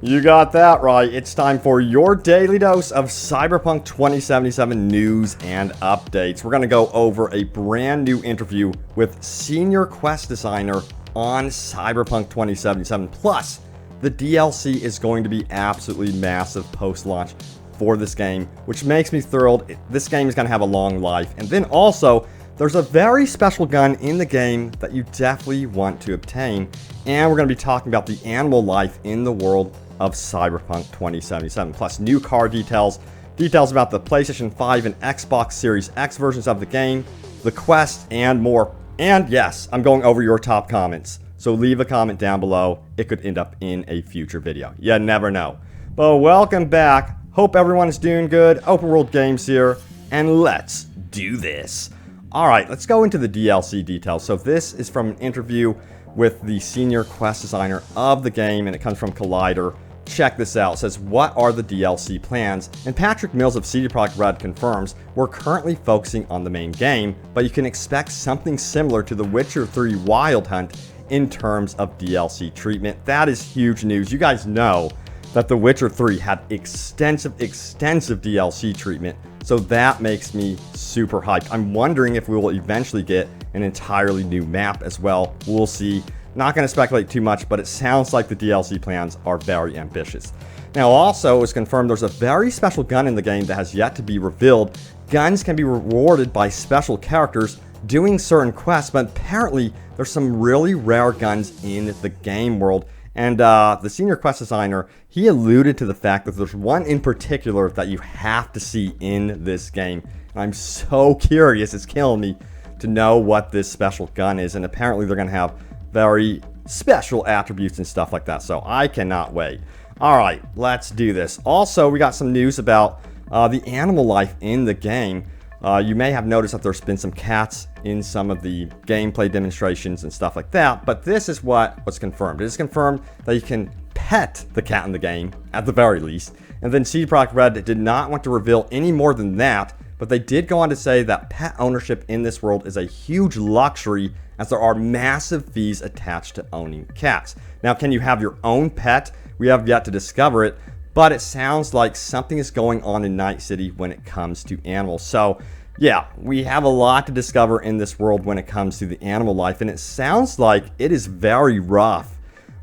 You got that right. It's time for your daily dose of Cyberpunk 2077 news and updates. We're going to go over a brand new interview with senior quest designer on Cyberpunk 2077. Plus, the DLC is going to be absolutely massive post-launch for this game, which makes me thrilled. This game is going to have a long life. And then also, there's a very special gun in the game that you definitely want to obtain. And we're going to be talking about the animal life in the world of Cyberpunk 2077. Plus new car details about the PlayStation 5 and Xbox Series X versions of the game, the quest, and more. And yes, I'm going over your top comments. So leave a comment down below. It could end up in a future video. You never know. But welcome back. Hope everyone is doing good. Open World Games here. And let's do this. Alright, let's go into the DLC details. So this is from an interview with the senior quest designer of the game, and it comes from Collider. Check this out. It says, what are the DLC plans? And Patrick Mills of CD Projekt RED confirms, we're currently focusing on the main game, but you can expect something similar to The Witcher 3 Wild Hunt in terms of DLC treatment. That is huge news. You guys know that The Witcher 3 had extensive DLC treatment, so that makes me super hyped. I'm wondering if we will eventually get an entirely new map as well. We'll see. Not going to speculate too much, but it sounds like the DLC plans are very ambitious. Now also, it was confirmed there's a very special gun in the game that has yet to be revealed. Guns can be rewarded by special characters doing certain quests, but apparently there's some really rare guns in the game world. And the senior quest designer, he alluded to the fact that there's one in particular that you have to see in this game. And I'm so curious, it's killing me to know what this special gun is. And apparently they're going to have very special attributes and stuff like that. So I cannot wait. Alright, let's do this. Also, we got some news about the animal life in the game. You may have noticed that there's been some cats in some of the gameplay demonstrations and stuff like that, but this is what was confirmed. It is confirmed that you can pet the cat in the game, at the very least, and then CD Projekt RED did not want to reveal any more than that, but they did go on to say that pet ownership in this world is a huge luxury, as there are massive fees attached to owning cats. Now, can you have your own pet? We have yet to discover it, but it sounds like something is going on in Night City when it comes to animals. So, yeah, we have a lot to discover in this world when it comes to the animal life, and it sounds like it is very rough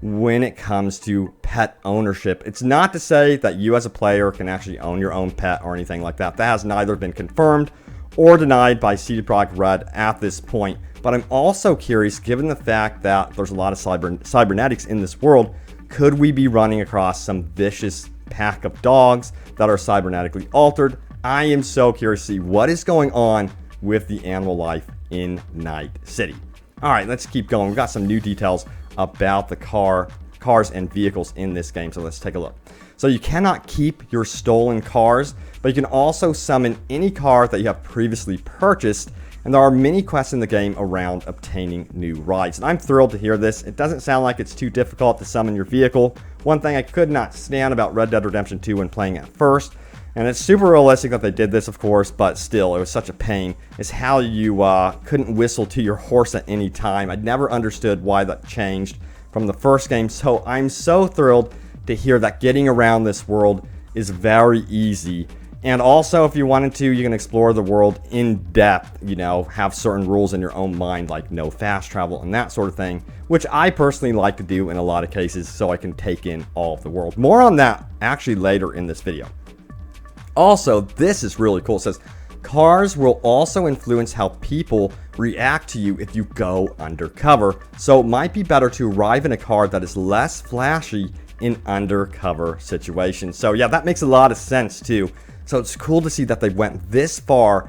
when it comes to pet ownership. It's not to say that you as a player can actually own your own pet or anything like that. That has neither been confirmed or denied by CD Projekt RED at this point. But I'm also curious, given the fact that there's a lot of cybernetics in this world, could we be running across some vicious pack of dogs that are cybernetically altered? I am so curious to see what is going on with the animal life in Night City. Alright, let's keep going. We've got some new details about the cars and vehicles in this game, so let's take a look. So you cannot keep your stolen cars, but you can also summon any car that you have previously purchased, and there are many quests in the game around obtaining new rides. And I'm thrilled to hear this. It doesn't sound like it's too difficult to summon your vehicle. One thing I could not stand about Red Dead Redemption 2 when playing at first, and it's super realistic that they did this, of course, but still, it was such a pain, is how you couldn't whistle to your horse at any time. I never understood why that changed from the first game, so I'm so thrilled to hear that getting around this world is very easy. And also, if you wanted to, you can explore the world in depth, you know, have certain rules in your own mind, like no fast travel and that sort of thing, which I personally like to do in a lot of cases so I can take in all of the world. More on that actually later in this video. Also, this is really cool. It says, cars will also influence how people react to you if you go undercover. So it might be better to arrive in a car that is less flashy in undercover situations. So yeah, that makes a lot of sense too. So it's cool to see that they went this far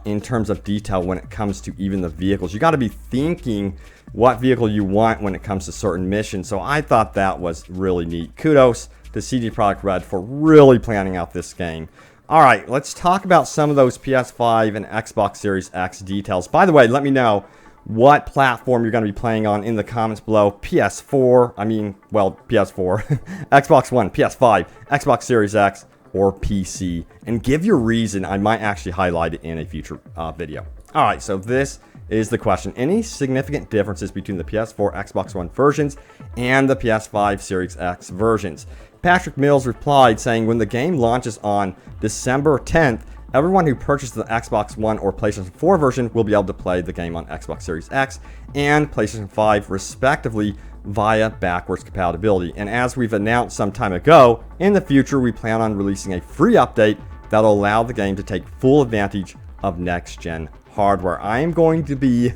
in terms of detail when it comes to even the vehicles. You got to be thinking what vehicle you want when it comes to certain missions. So I thought that was really neat. Kudos to CD Projekt RED for really planning out this game. Alright, let's talk about some of those PS5 and Xbox Series X details. By the way, let me know what platform you're going to be playing on in the comments below. PS4, Xbox One, PS5, Xbox Series X, or PC. And give your reason. I might actually highlight it in a future video. Alright, so this is the question. Any significant differences between the PS4, Xbox One versions and the PS5 Series X versions? Patrick Mills replied saying, when the game launches on December 10th, everyone who purchased the Xbox One or PlayStation 4 version will be able to play the game on Xbox Series X and PlayStation 5 respectively via backwards compatibility. And as we've announced some time ago, in the future we plan on releasing a free update that'll allow the game to take full advantage of next-gen hardware. I am going to be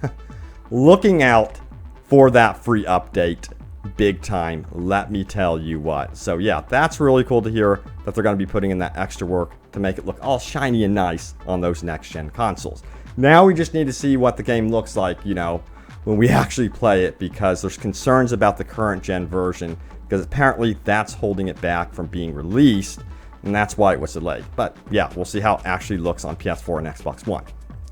looking out for that free update big time, let me tell you what. So yeah, that's really cool to hear that they're going to be putting in that extra work to make it look all shiny and nice on those next-gen consoles. Now we just need to see what the game looks like, you know, when we actually play it, because there's concerns about the current gen version, because apparently that's holding it back from being released, and that's why it was delayed. But yeah, we'll see how it actually looks on PS4 and Xbox One.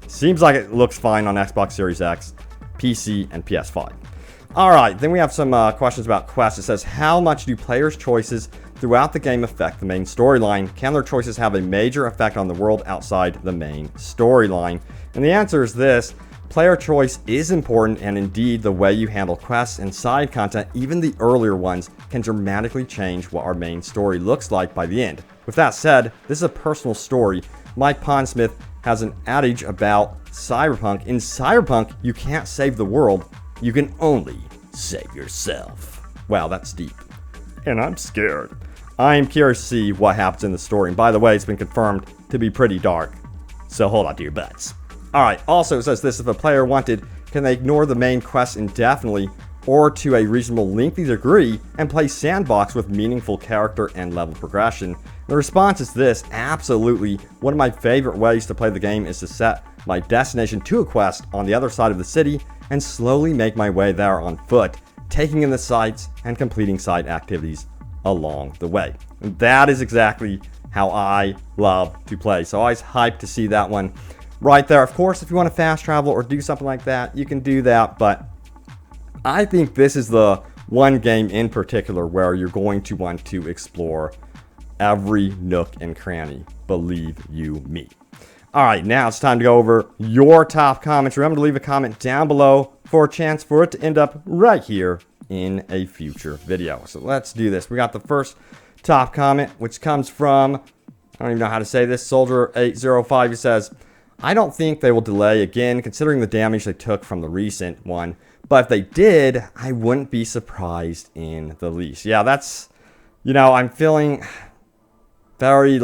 Seems like it looks fine on Xbox Series X, PC, and PS5. Alright, then we have some questions about Quest. It says, how much do players' choices throughout the game affect the main storyline? Can their choices have a major effect on the world outside the main storyline? And the answer is this. Player choice is important, and indeed the way you handle quests and side content, even the earlier ones, can dramatically change what our main story looks like by the end. With that said, this is a personal story. Mike Pondsmith has an adage about Cyberpunk. In Cyberpunk, you can't save the world, you can only save yourself. Wow, that's deep. And I'm scared. I am curious to see what happens in the story. And by the way, it's been confirmed to be pretty dark, so hold on to your butts. Alright, also it says this, if a player wanted, can they ignore the main quest indefinitely or to a reasonable lengthy degree and play Sandbox with meaningful character and level progression? The response is this, absolutely. One of my favorite ways to play the game is to set my destination to a quest on the other side of the city and slowly make my way there on foot, taking in the sights and completing side activities along the way. And that is exactly how I love to play. So always hyped to see that one right there. Of course, if you want to fast travel or do something like that, you can do that, but I think this is the one game in particular where you're going to want to explore every nook and cranny, believe you me. Alright, now it's time to go over your top comments. Remember to leave a comment down below for a chance for it to end up right here in a future video. So let's do this. We got the first top comment, which comes from, I don't even know how to say this, Soldier805. He says, I don't think they will delay again, considering the damage they took from the recent one. But if they did, I wouldn't be surprised in the least. Yeah, that's, you know, I'm feeling very,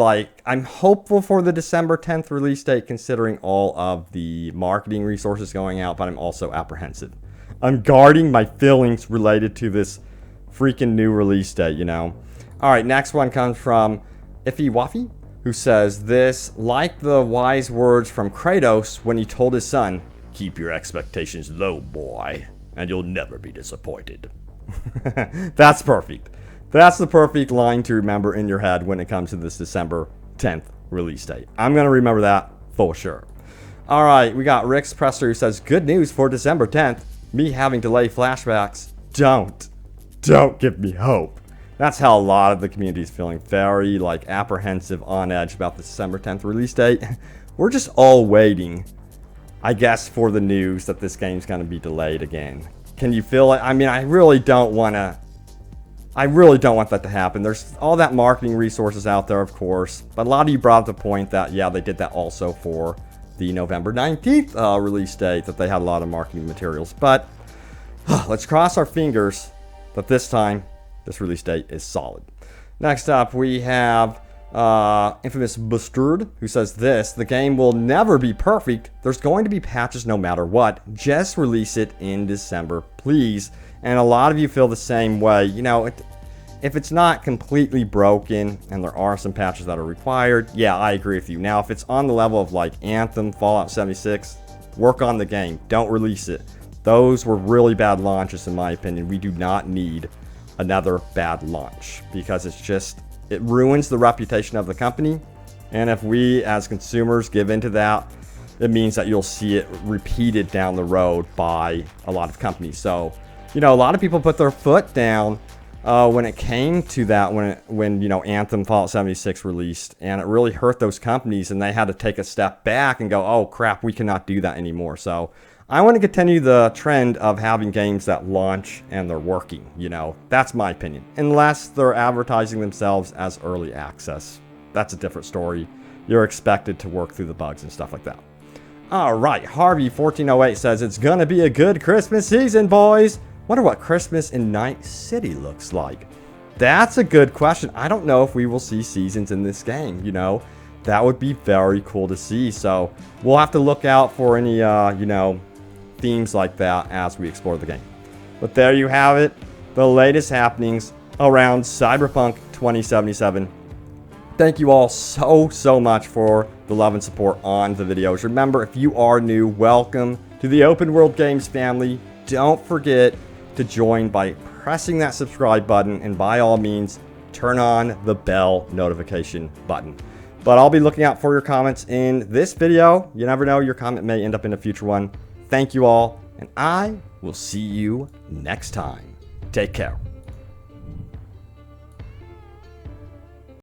I'm hopeful for the December 10th release date, considering all of the marketing resources going out, but I'm also apprehensive. I'm guarding my feelings related to this freaking new release date, you know. Alright, next one comes from Iffy Waffy, who says this, like the wise words from Kratos when he told his son, keep your expectations low, boy, and you'll never be disappointed. That's perfect. That's the perfect line to remember in your head when it comes to this December 10th release date. I'm going to remember that for sure. Alright, we got Rick's Presser who says, good news for December 10th. Me having delay flashbacks. Don't give me hope. That's how a lot of the community is feeling, very apprehensive, on edge about the December 10th release date. We're just all waiting, I guess, for the news that this game's going to be delayed again. Can you feel it? I mean, I really don't want that to happen. There's all that marketing resources out there, of course, but a lot of you brought up the point that, yeah, they did that also for the November 19th release date, that they had a lot of marketing materials. But let's cross our fingers that this time this release date is solid. Next up, we have Infamous Bustard, who says this, the game will never be perfect. There's going to be patches no matter what. Just release it in December, please. And a lot of you feel the same way. You know, if it's not completely broken and there are some patches that are required, yeah, I agree with you. Now, if it's on the level of Anthem, Fallout 76, work on the game. Don't release it. Those were really bad launches, in my opinion. We do not need another bad launch, because it ruins the reputation of the company, and if we as consumers give into that, it means that you'll see it repeated down the road by a lot of companies. So, you know, a lot of people put their foot down when it came to that, when you know, Anthem, Fallout 76 released, and it really hurt those companies, and they had to take a step back and go, oh crap, we cannot do that anymore. So I want to continue the trend of having games that launch and they're working, you know. That's my opinion. Unless they're advertising themselves as early access. That's a different story. You're expected to work through the bugs and stuff like that. All right, Harvey1408 says, it's gonna be a good Christmas season, boys. Wonder what Christmas in Night City looks like. That's a good question. I don't know if we will see seasons in this game, you know. That would be very cool to see. So we'll have to look out for any, you know, themes like that as we explore the game. But there you have it. The latest happenings around Cyberpunk 2077. Thank you all so much for the love and support on the videos. Remember, if you are new, welcome to the Open World Games family. Don't forget to join by pressing that subscribe button, and by all means, turn on the bell notification button. But I'll be looking out for your comments in this video. You never know, your comment may end up in a future one. Thank you all, and I will see you next time. Take care.